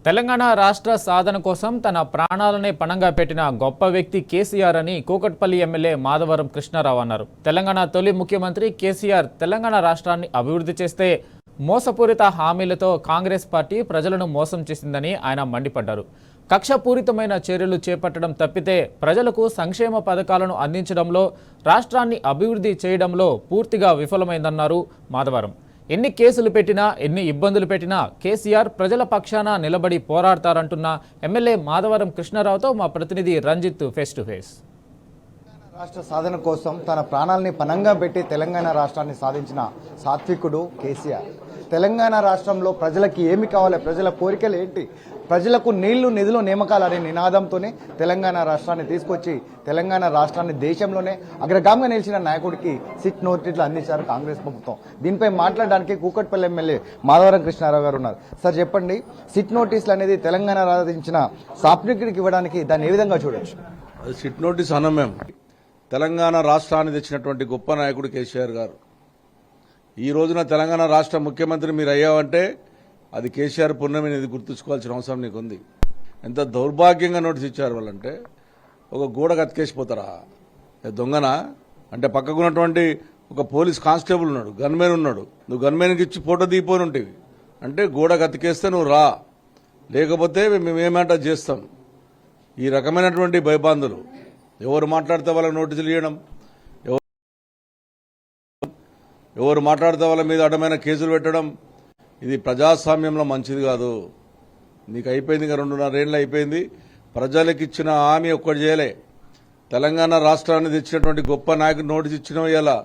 తెలంగాణ రాష్ట్ర సాధన కోసం తన ప్రాణాలనే పణంగా పెట్టిన గొప్ప వ్యక్తి కేసీఆర్ అని కూకట్పల్లి ఎమ్మెల్యే మాధవరం కృష్ణారావు అన్నారు. తెలంగాణ తొలి ముఖ్యమంత్రి కేసీఆర్ తెలంగాణ రాష్ట్రాన్ని అభివృద్ధి చేస్తే మోసపూరిత హామీలతో కాంగ్రెస్ పార్టీ ప్రజలను మోసం చేసిందని ఆయన మండిపడ్డారు. కక్షపూరితమైన చర్యలు చేపట్టడం తప్పితే ప్రజలకు సంక్షేమ పథకాలను అందించడంలో, రాష్ట్రాన్ని అభివృద్ధి చేయడంలో పూర్తిగా విఫలమైందన్నారు మాధవరం. ఎన్ని కేసులు పెట్టినా, ఎన్ని ఇబ్బందులు పెట్టినా కేసీఆర్ ప్రజల పక్షాన నిలబడి పోరాడతారంటున్న ఎమ్మెల్యే మాధవరం కృష్ణారావుతో మా ప్రతినిధి రంజిత్ ఫేస్ టు ఫేస్. రాష్ట్ర సాధన కోసం తన ప్రాణాలని పణంగా పెట్టి తెలంగాణ రాష్ట్రాన్ని సాధించిన సాత్వికుడు కేసీఆర్. తెలంగాణ రాష్ట్రంలో ప్రజలకి ఏమి కావాలి, ప్రజల కోరికలు ఏంటి, ప్రజలకు నీళ్లు నిధులు నియామకాలు అనే నినాదంతోనే తెలంగాణ రాష్ట్రాన్ని తీసుకొచ్చి తెలంగాణ రాష్ట్రాన్ని దేశంలోనే అగ్రగామిగా నిలిచిన నాయకుడికి సిట్ నోటీసులు అందించారు కాంగ్రెస్ ప్రభుత్వం. దీనిపై మాట్లాడడానికి కూకట్పల్లి ఎమ్మెల్యే మాధవరం కృష్ణారావు గారు ఉన్నారు. సార్ చెప్పండి, సిట్ నోటీసులు అనేది తెలంగాణ రాధించిన సాత్వికుడికి ఇవ్వడానికి దాన్ని ఏ విధంగా చూడొచ్చు? సిట్ నోటీస్ అన్నాం మేము. తెలంగాణ రాష్ట్రాన్ని తెచ్చినటువంటి గొప్ప నాయకుడు కేసీఆర్ గారు. ఈ రోజున తెలంగాణ రాష్ట్ర ముఖ్యమంత్రి మీరు అయ్యావంటే అది కేసీఆర్ పుణ్యమని ఇది గుర్తుంచుకోవాల్సిన అవసరం నీకుంది. ఎంత దౌర్భాగ్యంగా నోటీస్ ఇచ్చారు వాళ్ళంటే, ఒక గోడ కతికేసిపోతారా? దొంగనా అంటే పక్కకున్నటువంటి ఒక పోలీస్ కానిస్టేబుల్ ఉన్నాడు, గన్మెన్ ఉన్నాడు, నువ్వు గన్మెన్కి ఇచ్చి ఫోటో దిగిపోయి ఉంటావి అంటే గోడ కతికేస్తే నువ్వు రా, లేకపోతే మేమేమంటా చేస్తాం. ఈ రకమైనటువంటి భయబాంధులు ఎవరు మాట్లాడితే వాళ్ళకి నోటీసులు ఇవ్వడం, ఎవరు మాట్లాడితే వాళ్ళ మీద అడ్డమైన కేసులు పెట్టడం, ఇది ప్రజాస్వామ్యంలో మంచిది కాదు. నీకు అయిపోయింది, ఇంకా 2.5 ఏళ్ళు అయిపోయింది. ప్రజలకు ఇచ్చిన హామీ ఒక్కటి చేయలే. తెలంగాణ రాష్ట్రాన్ని తెచ్చినటువంటి గొప్ప నాయకుడు నోటీస్ ఇచ్చినవి ఇలా.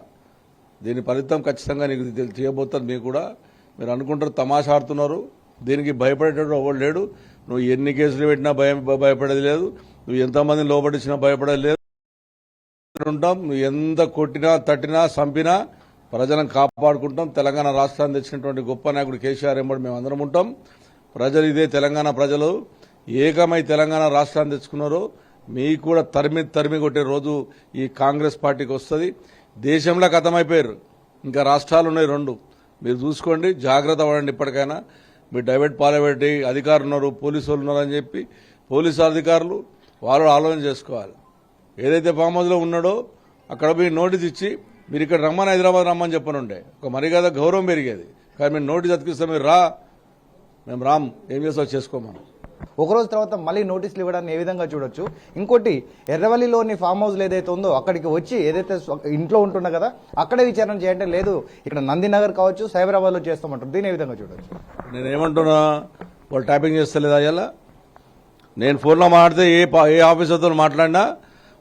దీని ఫలితం ఖచ్చితంగా నీకు చేయబోతుంది. మీకు కూడా మీరు అనుకుంటారు తమాషా ఆడుతున్నారు, దీనికి భయపడేటప్పుడు ఎవరు లేడు. నువ్వు ఎన్ని కేసులు పెట్టినా భయపడేది లేదు, నువ్వు ఎంతమందిని లోపడించినా భయపడేది లేదు. ఉంటాం, నువ్వు ఎంత కొట్టినా తట్టినా చంపినా ప్రజలను కాపాడుకుంటాం. తెలంగాణ రాష్ట్రాన్ని తెచ్చినటువంటి గొప్ప నాయకుడు కేసీఆర్ ఎంబడి మేము అందరం ఉంటాం. ప్రజలు ఇదే తెలంగాణ ప్రజలు ఏకమై తెలంగాణ రాష్ట్రాన్ని తెచ్చుకున్నారో మీకు కూడా తరిమి కొట్టే రోజు ఈ కాంగ్రెస్ పార్టీకి వస్తుంది. దేశంలో ఖతమైపోయారు, ఇంకా రాష్ట్రాలు ఉన్నాయి 2. మీరు చూసుకోండి, జాగ్రత్త పడండి. ఇప్పటికైనా మీరు డైవర్ట్ పాలబెట్టి అధికారులు ఉన్నారు, పోలీసు వాళ్ళు ఉన్నారని చెప్పి పోలీసు అధికారులు వాళ్ళు ఆలోచన చేసుకోవాలి. ఏదైతే ఫామ్ హౌస్లో ఉన్నాడో అక్కడ పోయి నోటీస్ ఇచ్చి మీరు ఇక్కడ రమ్మని, హైదరాబాద్ రమ్మని చెప్పనుండే ఒక మర్యాద గౌరవం పెరిగేది. కానీ మీరు నోటీస్ అతికిస్తాం, మీరు రా, మేము రామ్, ఏం చేస్తావు చేసుకోమని. ఒకరోజు తర్వాత మళ్ళీ నోటీసులు ఇవ్వడాన్ని ఏ విధంగా చూడొచ్చు? ఇంకోటి, ఎర్రవల్లిలోని ఫామ్ హౌస్ ఏదైతే ఉందో అక్కడికి వచ్చి ఏదైతే ఇంట్లో ఉంటున్నా కదా అక్కడే విచారణ చేయంటే లేదు, ఇక్కడ నందినగర్ కావచ్చు, సైబరాబాద్లో చేస్తామంటారు. దీని ఏ విధంగా చూడొచ్చు? నేను ఏమంటున్నా, వాళ్ళు ట్యాపింగ్ చేస్తలేదా? అయ్యాలా నేను ఫోన్లో మాట్లాడితే ఏ ఆఫీసర్తో మాట్లాడినా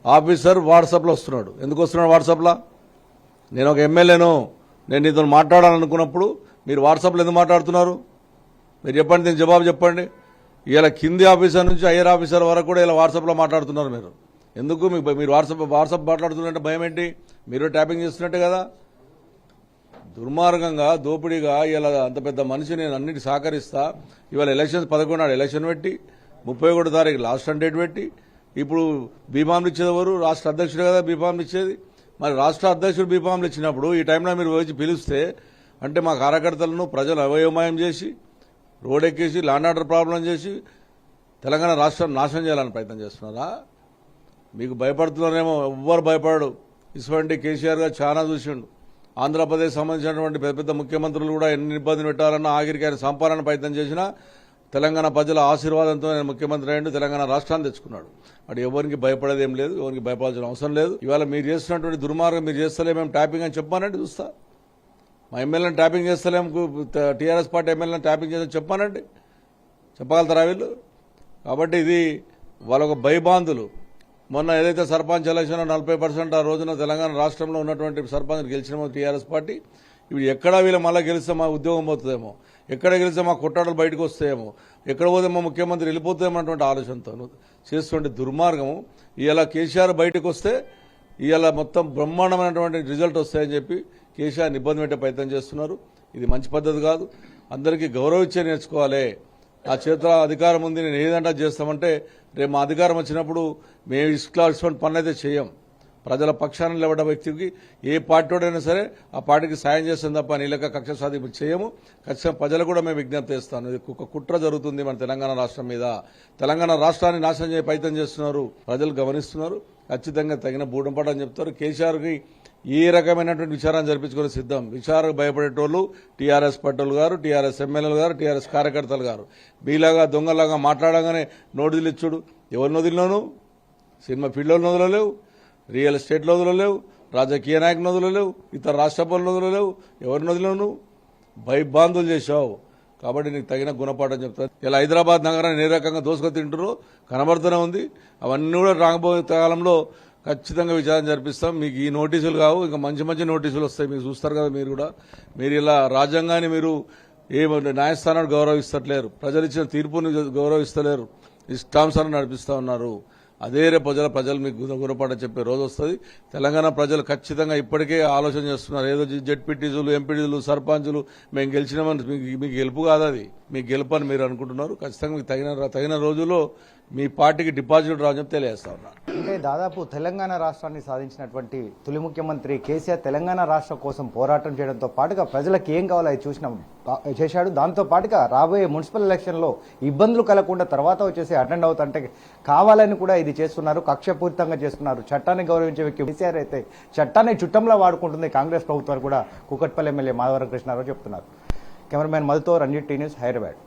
ఆఫీసర్ వాట్సాప్లో వస్తున్నాడు. ఎందుకు వస్తున్నాడు వాట్సాప్లో? నేను ఒక ఎమ్మెల్యేను, నేను నీతో మాట్లాడాలనుకున్నప్పుడు మీరు వాట్సాప్లో ఎందుకు మాట్లాడుతున్నారు? మీరు చెప్పండి, దీనికి జవాబు చెప్పండి. ఇలా కింది ఆఫీసర్ నుంచి హైయర్ ఆఫీసర్ వరకు కూడా ఇలా వాట్సాప్లో మాట్లాడుతున్నారు. మీరు ఎందుకు? మీరు వాట్సాప్ మాట్లాడుతున్నట్టే భయం ఏంటి? మీరు ట్యాపింగ్ చేస్తున్నట్టే కదా. దుర్మార్గంగా, దోపిడీగా ఇలా అంత పెద్ద మనిషి నేను అన్నిటి సహకరిస్తా. ఇవాళ ఎలక్షన్స్ 11 నాడు ఎలక్షన్ పెట్టి 31 తారీఖు లాస్ట్ డేట్ పెట్టి ఇప్పుడు బీఫామ్లు ఇచ్చేది ఎవరు? రాష్ట్ర అధ్యక్షుడు కదా బీఫామ్లు ఇచ్చేది. మరి రాష్ట్ర అధ్యక్షుడు బీఫామ్లు ఇచ్చినప్పుడు ఈ టైంలో మీరు వచ్చి పిలిస్తే అంటే మా కార్యకర్తలను ప్రజలు అవయవమయం చేసి రోడ్డెక్కేసి ల్యాండ్ ఆర్డర్ ప్రాబ్లం చేసి తెలంగాణ రాష్ట్రాన్ని నాశనం చేయాలని ప్రయత్నం చేస్తున్నారా? మీకు భయపడుతున్నారేమో, ఎవ్వరు భయపడడు. ఇటువంటి కేసీఆర్ గారు చాలా చూసిండు. ఆంధ్రప్రదేశ్ సంబంధించినటువంటి పెద్ద పెద్ద ముఖ్యమంత్రులు కూడా ఎన్ని ఇబ్బందులు పెట్టాలన్నా ఆఖరికి ఆయన సంపాదన ప్రయత్నం చేసినా తెలంగాణ ప్రజల ఆశీర్వాదంతో ఆయన ముఖ్యమంత్రి అయ్యిండు, తెలంగాణ రాష్ట్రాన్ని తెచ్చుకున్నాడు. అటు ఎవరికి భయపడేదేం లేదు, ఎవరికి భయపడాల్సిన అవసరం లేదు. ఇవాళ మీరు చేస్తున్నటువంటి దుర్మార్గం మీరు చేస్తలే, మేము ట్యాపింగ్ అని చెప్పానంటే చూస్తా. మా ఎమ్మెల్యేని ట్యాపింగ్ చేస్తలేము, టీఆర్ఎస్ పార్టీ ఎమ్మెల్యేని ట్యాపింగ్ చేస్తాం చెప్పానండి, చెప్పగలుగుతారా వీళ్ళు? కాబట్టి ఇది వాళ్ళొక భయబాంధులు. మొన్న ఏదైతే సర్పంచ్ ఎలక్షన్ 40% ఆ రోజున తెలంగాణ రాష్ట్రంలో ఉన్నటువంటి సర్పంచ్ గెలిచినామో టీఆర్ఎస్ పార్టీ, ఇప్పుడు ఎక్కడ వీళ్ళు మళ్ళీ గెలిస్తే మా ఉద్యోగం పోతుందేమో, ఎక్కడ గెలిస్తే మా కొట్టాడలు బయటకు వస్తాయేమో, ఎక్కడ పోతే మా ముఖ్యమంత్రి వెళ్ళిపోతామో అన్నటువంటి ఆలోచనతో చేస్తున్న దుర్మార్గము. ఇవాళ కేసీఆర్ బయటకు వస్తే ఇవాళ మొత్తం బ్రహ్మాండమైనటువంటి రిజల్ట్ వస్తాయని చెప్పి కేసీఆర్ ఇబ్బంది పెట్టే ప్రయత్నం చేస్తున్నారు. ఇది మంచి పద్ధతి కాదు. అందరికీ గౌరవించే నేర్చుకోవాలి. నా చేతిలో అధికారం ఉంది, నేను ఏదంటా చేస్తామంటే రేపు మా అధికారం వచ్చినప్పుడు మేము ఇటువంటి పనులు అయితే చేయం. ప్రజల పక్షాన నిలబడ్డ వ్యక్తికి ఏ పార్టీడైనా సరే ఆ పార్టీకి సాయం చేస్తాం తప్ప నీలక కక్ష సాధింపు చేయము. ఖచ్చితంగా ప్రజలు కూడా మేము విజ్ఞప్తి చేస్తాను. ఇది ఒక కుట్ర జరుగుతుంది మన తెలంగాణ రాష్ట్రం మీద. తెలంగాణ రాష్ట్రాన్ని నాశనం చేయ ప్రయత్నం చేస్తున్నారు. ప్రజలు గమనిస్తున్నారు. ఖచ్చితంగా తగిన బూడంపాటు అని చెప్తారు. కేసీఆర్కి ఏ రకమైనటువంటి విచారణ జరిపించుకునే సిద్ధం. విచారణకు భయపడేటోళ్ళు టీఆర్ఎస్ పట్టోళ్ళు గారు, టీఆర్ఎస్ ఎమ్మెల్యేలు గారు, టీఆర్ఎస్ కార్యకర్తలు గారు. మీలాగా దొంగలాగా మాట్లాడగానే నోటీసులు ఇచ్చుడు. ఎవరిని వదిలినాను? సినిమా ఫీల్డ్లో వదలలేవు, రియల్ ఎస్టేట్లో వదలలేవు, రాజకీయ నాయకుని వదలలేవు, ఇతర రాష్ట్ర పనులు వదలలేవు. ఎవరిని వదిలేవు? భయభ్రాంతులు చేశావు. కాబట్టి నీకు తగిన గుణపాఠం చెప్తాను. ఇలా హైదరాబాద్ నగరాన్ని ఏ రకంగా దోసుకొని తింటారో కనబడుతూనే ఉంది. అవన్నీ కూడా రాబోయే కాలంలో ఖచ్చితంగా విచారణ జరిపిస్తాం. మీకు ఈ నోటీసులు కావు, ఇంకా మంచి మంచి నోటీసులు వస్తాయి. మీరు చూస్తారు కదా. మీరు కూడా మీరు ఇలా రాజ్యాంగాన్ని మీరు ఏ న్యాయస్థానాన్ని గౌరవిస్తలేరు, ప్రజలు ఇచ్చిన తీర్పుని గౌరవిస్తలేరు, ఇష్టానుసారం నడిపిస్తా ఉన్నారు. అదే రేపు ప్రజలు మీకు గుణపాఠం చెప్పే రోజు వస్తుంది. తెలంగాణ ప్రజలు ఖచ్చితంగా ఇప్పటికే ఆలోచన చేస్తున్నారు. ఏదో జెడ్పీటీసులు, ఎంపీటీసులు, సర్పంచులు మేము గెలిచినామని మీకు గెలుపు కాదు, అది మీ గెలుపు అని మీరు అనుకుంటున్నారు. ఖచ్చితంగా మీకు తగిన రోజుల్లో మీ పార్టీకి డిపాజిట్ రావని చెప్పి తెలియజేస్తా ఉన్నా. అంటే దాదాపు తెలంగాణ రాష్ట్రాన్ని సాధించినటువంటి తొలి ముఖ్యమంత్రి కేసీఆర్ తెలంగాణ రాష్ట్రం కోసం పోరాటం చేయడంతో పాటుగా ప్రజలకు ఏం కావాలో అది చేశాడు. దాంతో పాటుగా రాబోయే మున్సిపల్ ఎలక్షన్లో ఇబ్బందులు కలగకుండా తర్వాత వచ్చేసి అటెండ్ అవుతుంటే కావాలని కూడా ఇది చేస్తున్నారు, కక్షపూరితంగా చేస్తున్నారు. చట్టాన్ని గౌరవించే వ్యక్తి కేసీఆర్ అయితే చట్టాన్ని చుట్టంలా వాడుకుంటుంది కాంగ్రెస్ ప్రభుత్వాలు కూడా కూకట్పల్లి ఎమ్మెల్యే మాధవరం కృష్ణారావు చెప్తున్నారు. కెమెరామెన్ మధుతో రంజిత్ టీ న్యూస్, హైదరాబాద్.